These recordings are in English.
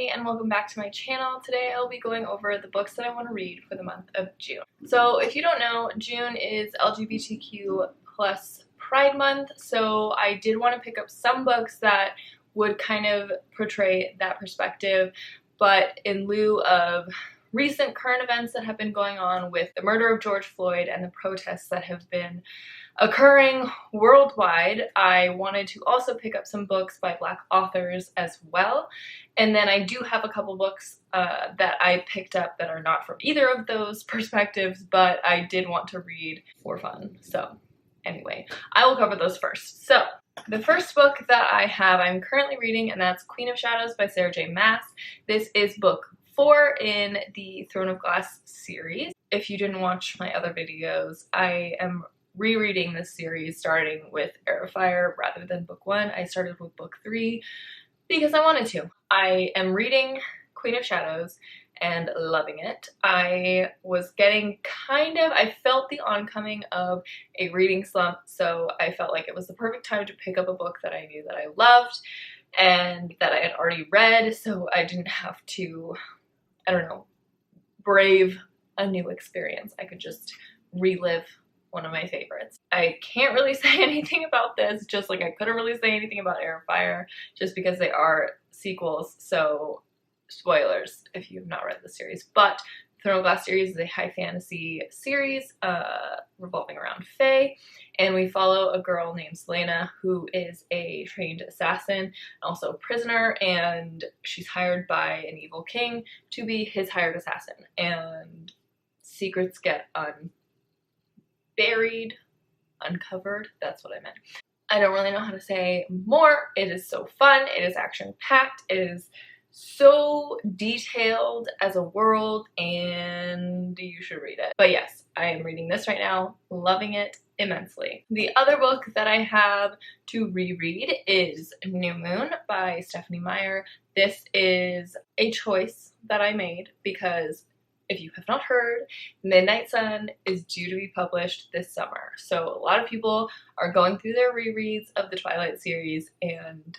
everybody, and welcome back to my channel. Today I'll be going over the books that I want to read for the month of June. So if you don't know, June is LGBTQ plus Pride Month, so I did want to pick up some books that would kind of portray that perspective, but in lieu of recent current events that have been going on with the murder of George Floyd and the protests that have been occurring worldwide, I wanted to also pick up some books by Black authors as well. And then I do have a couple books that I picked up that are not from either of those perspectives, but I did want to read for fun. So anyway, I will cover those first. So the first book that I have, I'm currently reading, and that's Queen of Shadows by Sarah J. Maas. This is book 4 in the Throne of Glass series. If you didn't watch my other videos, I am rereading this series starting with Heir of Fire rather than book 1. I started with book 3 because I wanted to. I am reading Queen of Shadows and loving it. I was getting I felt the oncoming of a reading slump, so I felt like it was the perfect time to pick up a book that I knew that I loved and that I had already read, so I didn't have to, I don't know, brave a new experience. I could just relive one of my favorites. I can't really say anything about this, just like I couldn't really say anything about Heir of Fire, just because they are sequels, so spoilers if you have not read the series. But Throne of Glass series is a high fantasy series revolving around Fae, and we follow a girl named Selena who is a trained assassin and also a prisoner, and she's hired by an evil king to be his hired assassin, and secrets get uncovered, that's what I meant. I don't really know how to say more. It is so fun, it is action-packed, it is so detailed as a world, and you should read it. But yes, I am reading this right now, loving it immensely. The other book that I have to reread is New Moon by Stephanie Meyer. This is a choice that I made because, if you have not heard, Midnight Sun is due to be published this summer. So a lot of people are going through their rereads of the Twilight series, and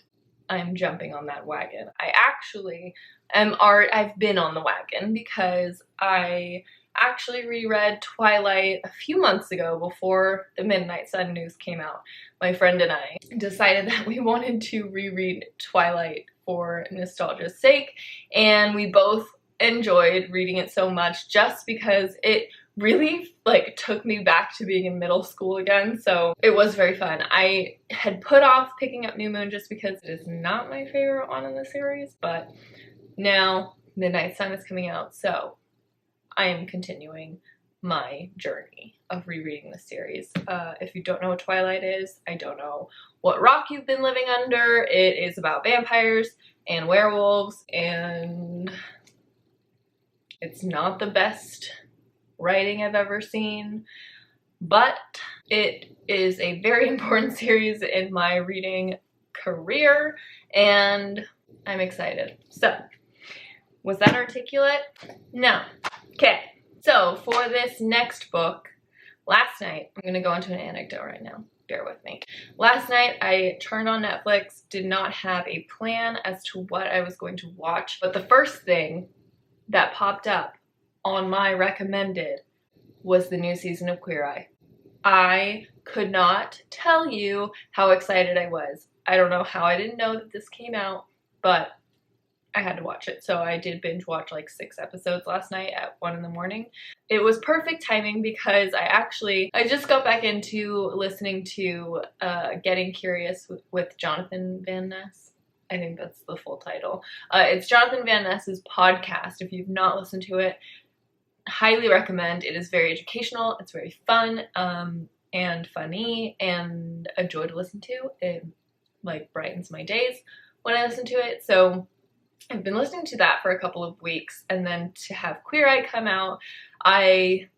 I'm jumping on that wagon. I've been on the wagon because I actually reread Twilight a few months ago before the Midnight Sun news came out. My friend and I decided that we wanted to reread Twilight for nostalgia's sake, and we both enjoyed reading it so much just because it really took me back to being in middle school again, so it was very fun. I had put off picking up New Moon just because it is not my favorite one in the series, but now Midnight Sun is coming out, so I am continuing my journey of rereading the series. If you don't know what Twilight is, I don't know what rock you've been living under. It is about vampires and werewolves, and it's not the best writing I've ever seen, but it is a very important series in my reading career, and I'm excited. So, was that articulate? No. Okay, so for this next book, last night, I'm gonna go into an anecdote right now. Bear with me. Last night, I turned on Netflix, did not have a plan as to what I was going to watch, but the first thing that popped up on my recommended was the new season of Queer Eye. I could not tell you how excited I was. I don't know how I didn't know that this came out, but I had to watch it. So I did binge watch 6 episodes last night at 1 in the morning. It was perfect timing because I just got back into listening to Getting Curious with Jonathan Van Ness. I think that's the full title. It's Jonathan Van Ness's podcast. If you've not listened to it, highly recommend. It is very educational, it's very fun, and funny, and a joy to listen to. It brightens my days when I listen to it. So I've been listening to that for a couple of weeks, and then to have Queer Eye come out, I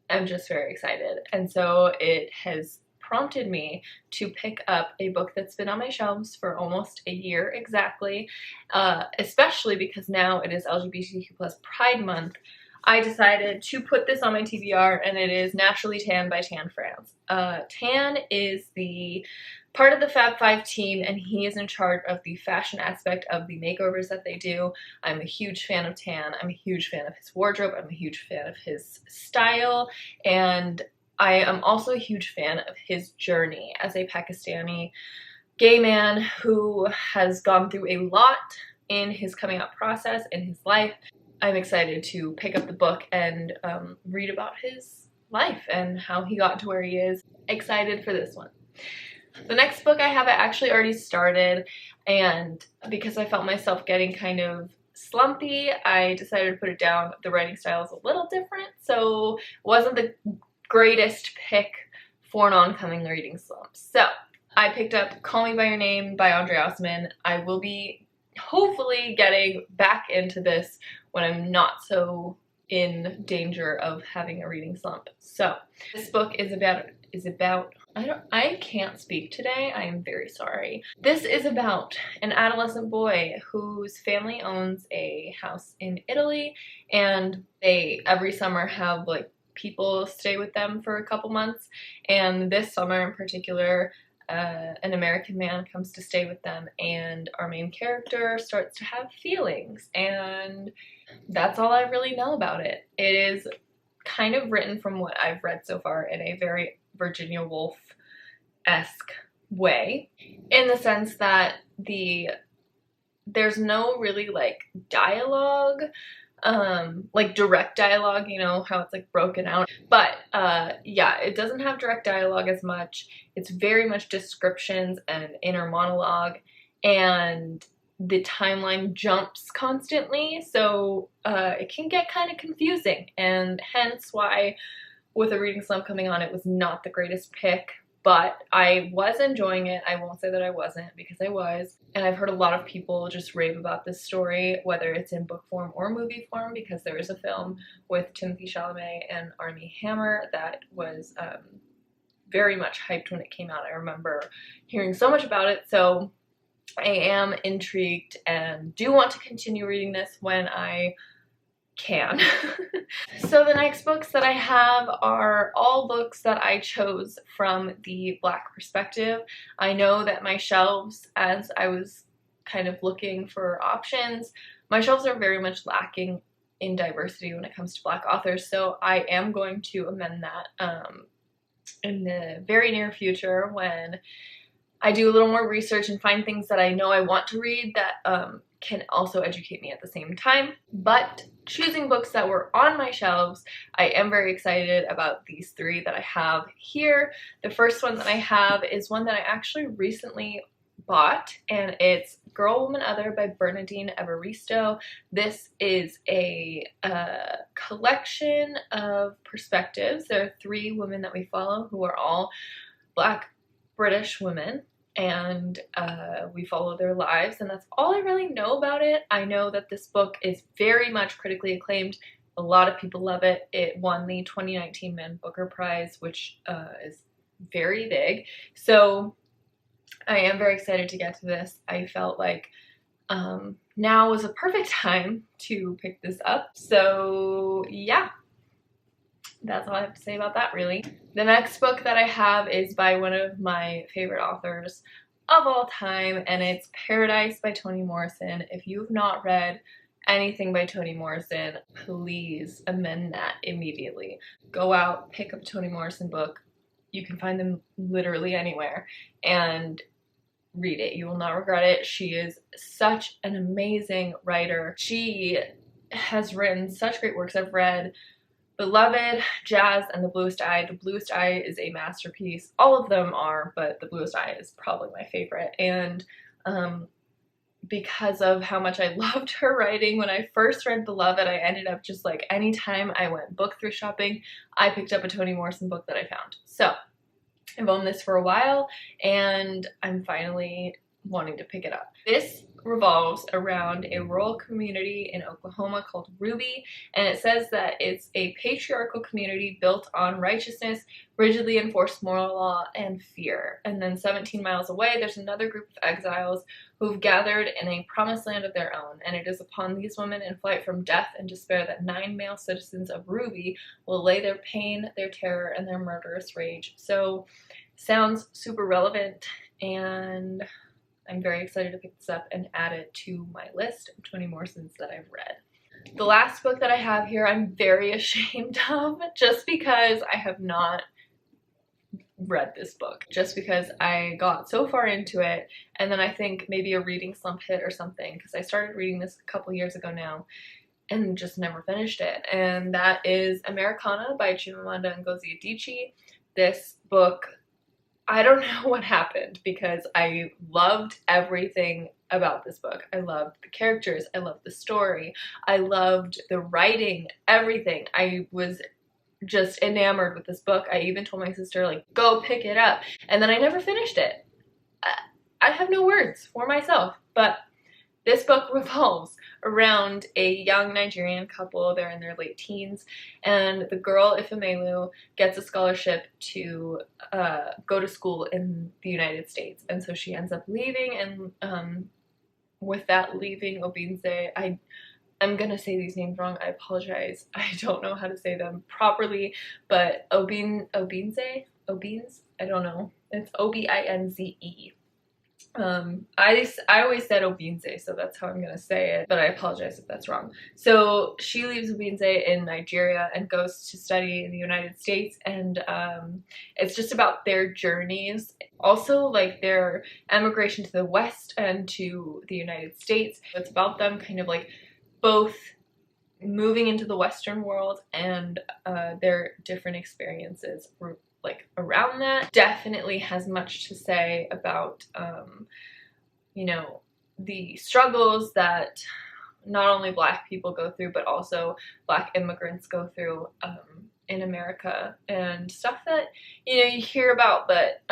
am just very excited. And so it has prompted me to pick up a book that's been on my shelves for almost a year exactly, especially because now it is LGBTQ plus Pride Month. I decided to put this on my TBR, and it is Naturally Tan by Tan France. Tan is the part of the Fab Five team, and he is in charge of the fashion aspect of the makeovers that they do. I'm a huge fan of Tan. I'm a huge fan of his wardrobe. I'm a huge fan of his style, and I am also a huge fan of his journey as a Pakistani gay man who has gone through a lot in his coming out process in his life. I'm excited to pick up the book and read about his life and how he got to where he is. Excited for this one. The next book I actually already started, and because I felt myself getting kind of slumpy, I decided to put it down. The writing style is a little different, so it wasn't the greatest pick for an oncoming reading slump. So I picked up Call Me By Your Name by Andre Osman. I will be hopefully getting back into this when I'm not so in danger of having a reading slump. So this book is about I can't speak today. I am very sorry. This is about an adolescent boy whose family owns a house in Italy, and they every summer have like people stay with them for a couple months, and this summer in particular an American man comes to stay with them, and our main character starts to have feelings, and that's all I really know about it. It is kind of written from what I've read so far in a very Virginia Woolf-esque way, in the sense that there's no really like dialogue, like direct dialogue, you know how it's like broken out, but yeah, it doesn't have direct dialogue as much. It's very much descriptions and inner monologue, and the timeline jumps constantly, so it can get kind of confusing, and hence why with a reading slump coming on, it was not the greatest pick. But I was enjoying it. I won't say that I wasn't, because I was. And I've heard a lot of people just rave about this story, whether it's in book form or movie form, because there is a film with Timothy Chalamet and Armie Hammer that was very much hyped when it came out. I remember hearing so much about it. So I am intrigued and do want to continue reading this when I can. So the next books that I have are all books that I chose from the Black perspective. I know that my shelves, as I was kind of looking for options, my shelves are very much lacking in diversity when it comes to Black authors, so I am going to amend that in the very near future when I do a little more research and find things that I know I want to read that can also educate me at the same time. But choosing books that were on my shelves, I am very excited about these three that I have here. The first one that I have is one that I actually recently bought, and it's Girl, Woman, Other by Bernardine Evaristo. This is a collection of perspectives. There are three women that we follow who are all Black British women, and we follow their lives, and that's all I really know about it. I know that this book is very much critically acclaimed. A lot of people love it. It won the 2019 Man Booker Prize, which is very big. So I am very excited to get to this. I felt like now was a perfect time to pick this up. So yeah. That's all I have to say about that, really. The next book that I have is by one of my favorite authors of all time, and it's Paradise by Toni Morrison. If you've not read anything by Toni Morrison, please amend that immediately. Go out, pick up a Toni Morrison book. You can find them literally anywhere, and read it. You will not regret it. She is such an amazing writer. She has written such great works. I've read Beloved, Jazz, and The Bluest Eye. The Bluest Eye is a masterpiece. All of them are, but The Bluest Eye is probably my favorite. And because of how much I loved her writing, when I first read Beloved, I ended up just like anytime I went book thrift shopping, I picked up a Toni Morrison book that I found. So I've owned this for a while, and I'm finally wanting to pick it up. This revolves around a rural community in Oklahoma called Ruby, and it says that it's a patriarchal community built on righteousness, rigidly enforced moral law, and fear. And then 17 miles away, there's another group of exiles who've gathered in a promised land of their own, and it is upon these women in flight from death and despair that 9 male citizens of Ruby will lay their pain, their terror, and their murderous rage. So, sounds super relevant, and I'm very excited to pick this up and add it to my list of 20 Morrisons that I've read. The last book that I have here I'm very ashamed of, just because I have not read this book, just because I got so far into it, and then I think maybe a reading slump hit or something, because I started reading this a couple years ago now and just never finished it, and that is Americanah by Chimamanda Ngozi Adichie. This book, I don't know what happened, because I loved everything about this book. I loved the characters, I loved the story, I loved the writing, everything. I was just enamored with this book. I even told my sister, like, go pick it up, and then I never finished it. I have no words for myself, but this book revolves around a young Nigerian couple. They're in their late teens, and the girl, Ifemelu, gets a scholarship to go to school in the United States, and so she ends up leaving, and with that leaving, Obinze, I'm gonna say these names wrong, I apologize. I don't know how to say them properly, but Obinze? I don't know. It's Obinze. I always said Obinze, so that's how I'm gonna say it, but I apologize if that's wrong. So she leaves Obinze in Nigeria and goes to study in the United States, and it's just about their journeys. Also, like, their emigration to the West and to the United States. It's about them kind of like both moving into the Western world and their different experiences like around that. Definitely has much to say about you know, the struggles that not only Black people go through, but also Black immigrants go through in America, and stuff that, you know, you hear about, but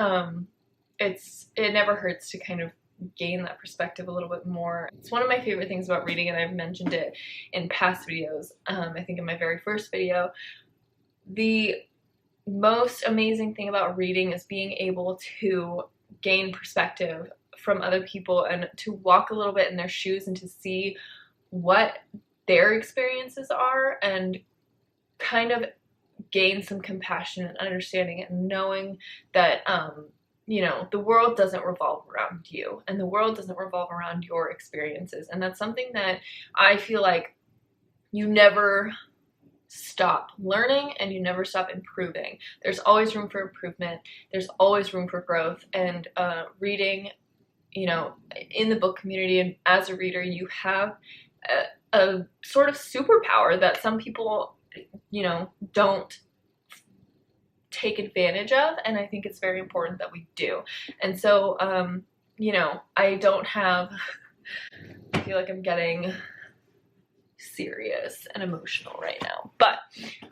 it never hurts to kind of gain that perspective a little bit more. It's one of my favorite things about reading, and I've mentioned it in past videos. I think in my very first video, the most amazing thing about reading is being able to gain perspective from other people and to walk a little bit in their shoes and to see what their experiences are and kind of gain some compassion and understanding and knowing that you know, the world doesn't revolve around you, and the world doesn't revolve around your experiences. And that's something that I feel like you never stop learning and you never stop improving. There's always room for improvement. There's always room for growth. And reading, you know, in the book community and as a reader, you have a sort of superpower that some people, you know, don't take advantage of, and I think it's very important that we do. And so you know, I feel like I'm getting serious and emotional right now, but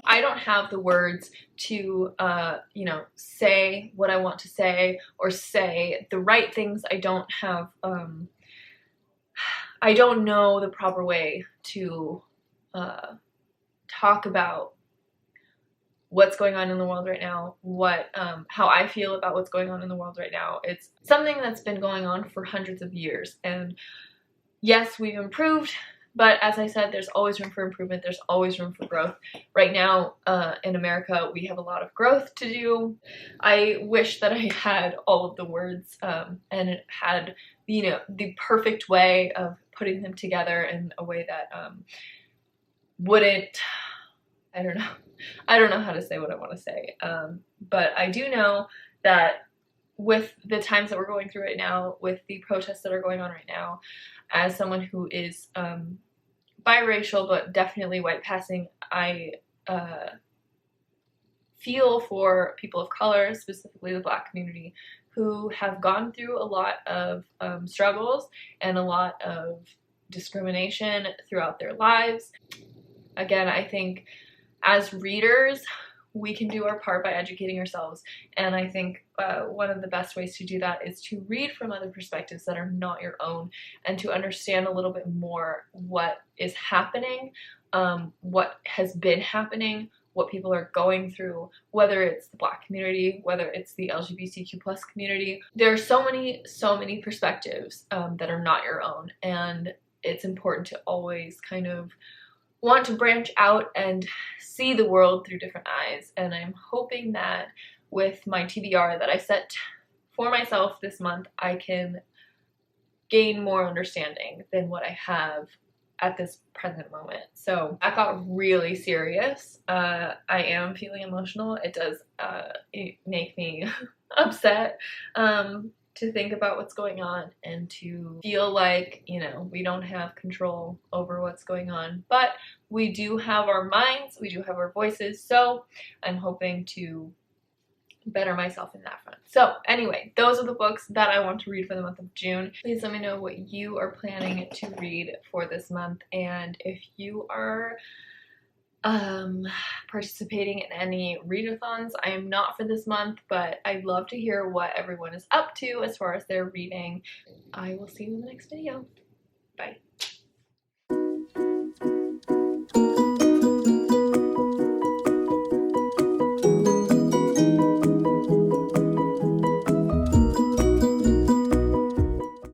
I don't have the words to you know, say what I want to say or say the right things. I don't have I don't know the proper way to talk about what's going on in the world right now, how I feel about what's going on in the world right now. It's something that's been going on for hundreds of years, and yes, we've improved, but as I said, there's always room for improvement. There's always room for growth. Right now, in America, we have a lot of growth to do. I wish that I had all of the words and it had, you know, the perfect way of putting them together in a way that wouldn't, I don't know how to say what I want to say, but I do know that with the times that we're going through right now, with the protests that are going on right now, as someone who is biracial but definitely white passing, I feel for people of color, specifically the Black community, who have gone through a lot of struggles and a lot of discrimination throughout their lives. Again, I think as readers, we can do our part by educating ourselves, and I think one of the best ways to do that is to read from other perspectives that are not your own, and to understand a little bit more what is happening, what has been happening, what people are going through, whether it's the Black community, whether it's the LGBTQ plus community. There are so many perspectives that are not your own, and it's important to always kind of want to branch out and see the world through different eyes. And I'm hoping that with my TBR that I set for myself this month, I can gain more understanding than what I have at this present moment. So that got really serious. I am feeling emotional. It does make me upset to think about what's going on and to feel like, you know, we don't have control over what's going on, but we do have our minds, we do have our voices, so I'm hoping to better myself in that front. So anyway, those are the books that I want to read for the month of June. Please let me know what you are planning to read for this month, and if you are participating in any readathons. I am not for this month, but I'd love to hear what everyone is up to as far as their reading. I will see you in the next video. Bye.